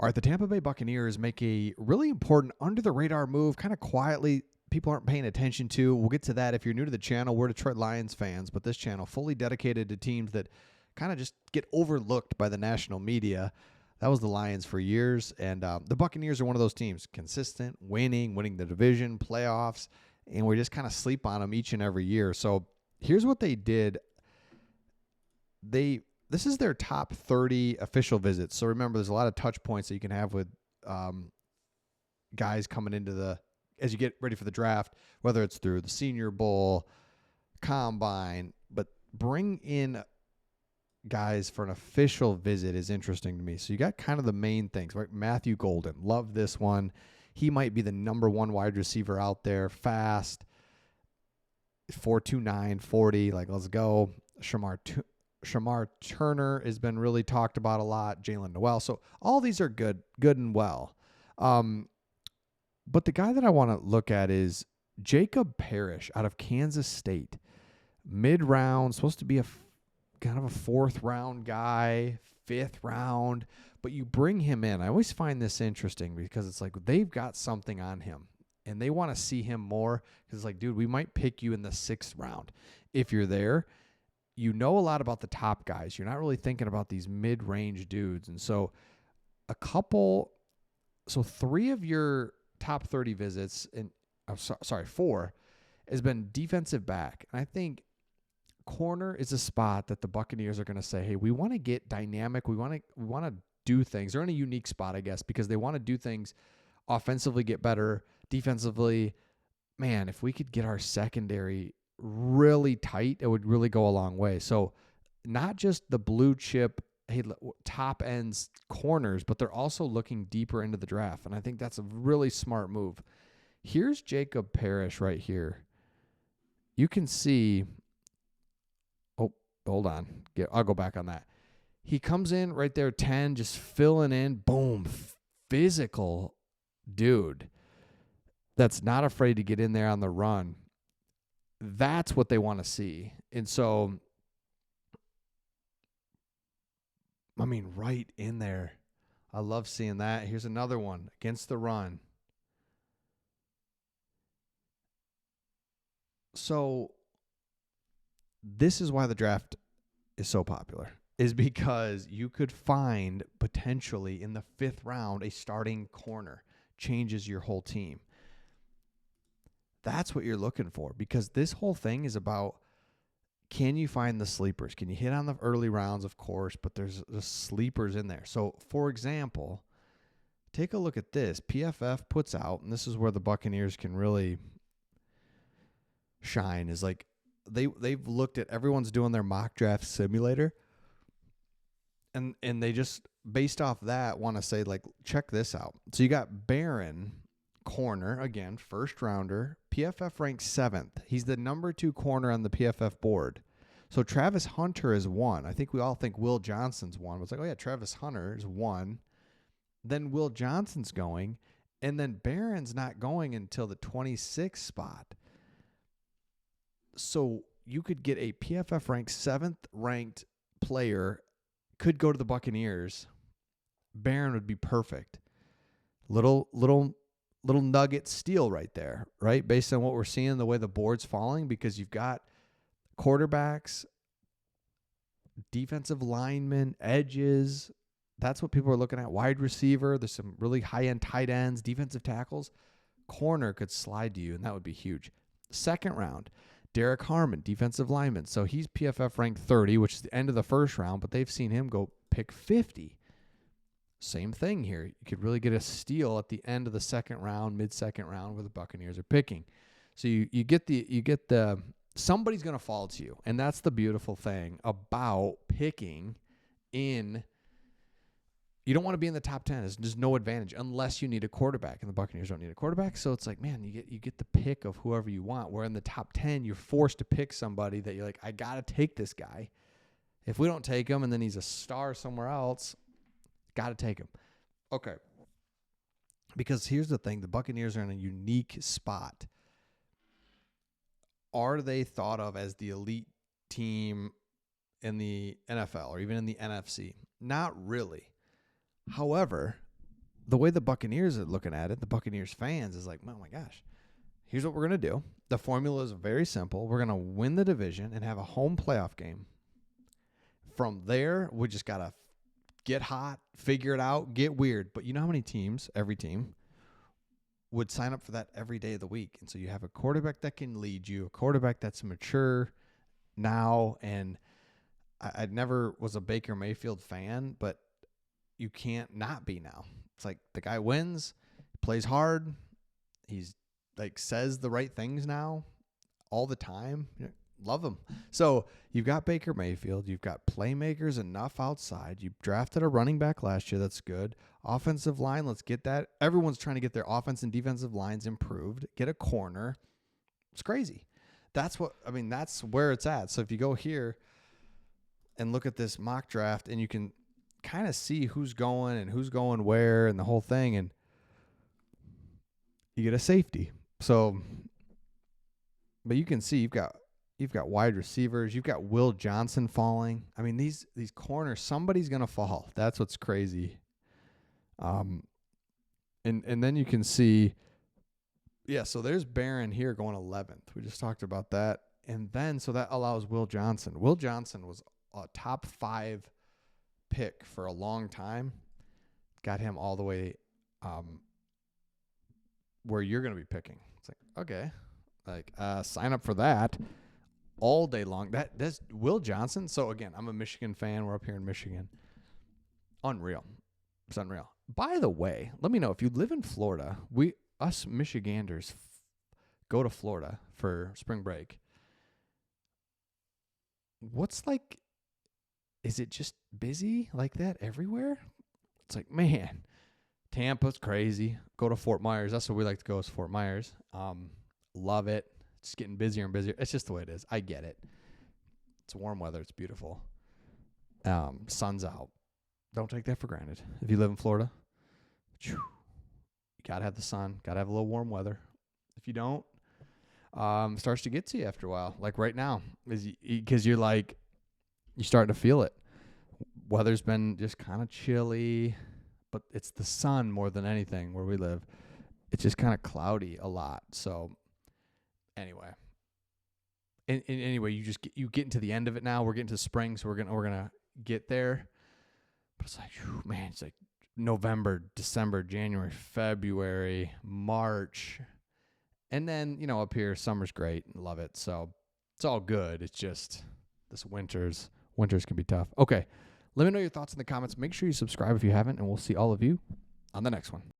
All right, the Tampa Bay Buccaneers make a really important under-the-radar move, kind of quietly. People aren't paying attention to. We'll get to that. If you're new to the channel, we're Detroit Lions fans, but this channel fully dedicated to teams that kind of just get overlooked by the national media. That was the Lions for years, and the Buccaneers are one of those teams, consistent, winning the division, playoffs, and we just kind of sleep on them each and every year. So here's what they did. This is their top 30 official visits. So remember, there's a lot of touch points that you can have with guys coming into as you get ready for the draft, whether it's through the Senior Bowl, Combine, but bring in guys for an official visit is interesting to me. So you got kind of the main things, right? Matthew Golden, love this one. He might be the number one wide receiver out there, fast, 4.29, 40, like let's go. Shamar Turner has been really talked about a lot. Jalen Noel. So all these are good and well. But the guy that I want to look at is Jacob Parish out of Kansas State. Mid-round, supposed to be kind of a fourth round guy, fifth round. But you bring him in. I always find this interesting because it's like they've got something on him. And they want to see him more because it's like, dude, we might pick you in the sixth round. If you're there, you know a lot about the top guys. You're not really thinking about these mid-range dudes. And so three of your top 30 visits, and four, has been defensive back. And I think corner is a spot that the Buccaneers are going to say, hey, we want to get dynamic. We want to do things. They're in a unique spot, I guess, because they want to do things offensively, get better. Defensively, man, if we could get our secondary really tight, it would really go a long way. So not just the blue chip, top ends corners, but they're also looking deeper into the draft. And I think that's a really smart move. Here's Jacob Parish right here. You can see, hold on. I'll go back on that. He comes in right there, 10, just filling in, boom, physical dude that's not afraid to get in there on the run. That's what they want to see. And so, I mean, right in there. I love seeing that. Here's another one against the run. So this is why the draft is so popular, is because you could find potentially in the fifth round a starting corner. Changes your whole team. That's what you're looking for, because this whole thing is about, can you find the sleepers? Can you hit on the early rounds, of course, but there's the sleepers in there. So, for example, take a look at this. PFF puts out, and this is where the Buccaneers can really shine, is like they've looked at, everyone's doing their mock draft simulator, and they just, based off that, want to say, like, check this out. So you got Barron, corner, again, first rounder. PFF ranks 7th. He's the number 2 corner on the PFF board. So Travis Hunter is 1. I think we all think Will Johnson's 1. It's like, oh yeah, Travis Hunter is 1. Then Will Johnson's going, and then Barron's not going until the 26th spot. So you could get a PFF ranked 7th ranked player, could go to the Buccaneers. Barron would be perfect. Little nugget steal right there, right? Based on what we're seeing, the way the board's falling, because you've got quarterbacks, defensive linemen, edges. That's what people are looking at. Wide receiver. There's some really high-end tight ends, defensive tackles. Corner could slide to you, and that would be huge. Second round, Derek Harmon, defensive lineman. So he's PFF ranked 30, which is the end of the first round, but they've seen him go pick 50. Same thing here. You could really get a steal at the end of the second round, mid-second round, where the Buccaneers are picking. So you get the somebody's going to fall to you, and that's the beautiful thing about picking in. You don't want to be in the top 10. There's no advantage unless you need a quarterback, and the Buccaneers don't need a quarterback. So it's like, man, you get the pick of whoever you want. Where in the top 10, you're forced to pick somebody that you're like, I got to take this guy. If we don't take him and then he's a star somewhere else, got to take him. Okay. Because here's the thing. The Buccaneers are in a unique spot. Are they thought of as the elite team in the NFL or even in the NFC? Not really. However, the way the Buccaneers are looking at it, the Buccaneers fans is like, oh my gosh, here's what we're going to do. The formula is very simple. We're going to win the division and have a home playoff game. From there, we just got to get hot, figure it out, get weird. But you know how many teams, every team, would sign up for that every day of the week? And so you have a quarterback that can lead you, a quarterback that's mature now. And I never was a Baker Mayfield fan, but you can't not be now. It's like the guy wins, plays hard. He's like says the right things now all the time. Love him. So you've got Baker Mayfield. You've got playmakers enough outside. You drafted a running back last year. That's good. Offensive line, let's get that. Everyone's trying to get their offense and defensive lines improved. Get a corner. It's crazy. That's where it's at. So if you go here and look at this mock draft, and you can kind of see who's going where and the whole thing, and you get a safety. So, but you can see you've got wide receivers. You've got Will Johnson falling. I mean, these corners, somebody's going to fall. That's what's crazy. And then you can see, so there's Barron here going 11th. We just talked about that. And then, so that allows Will Johnson. Will Johnson was a top 5 pick for a long time. Got him all the way where you're going to be picking. It's like, okay, sign up for that all day long. That's Will Johnson. So again, I'm a Michigan fan. We're up here in Michigan. Unreal. It's unreal. By the way, let me know if you live in Florida. Us Michiganders go to Florida for spring break. Is it just busy like that everywhere? It's like, man, Tampa's crazy. Go to Fort Myers. That's where we like to go, is Fort Myers. Love it. It's getting busier and busier. It's just the way it is. I get it. It's warm weather. It's beautiful. Sun's out. Don't take that for granted. If you live in Florida, you got to have the sun. Got to have a little warm weather. If you don't, it starts to get to you after a while. Like right now, because you're like, you're starting to feel it. Weather's been just kind of chilly, but it's the sun more than anything where we live. It's just kind of cloudy a lot. So anyway, anyway, you get into the end of it now. We're getting to spring, so we're gonna get there. But it's like, man, it's like November, December, January, February, March, and then up here, summer's great, love it. So it's all good. It's just this winters can be tough. Okay, let me know your thoughts in the comments. Make sure you subscribe if you haven't, and we'll see all of you on the next one.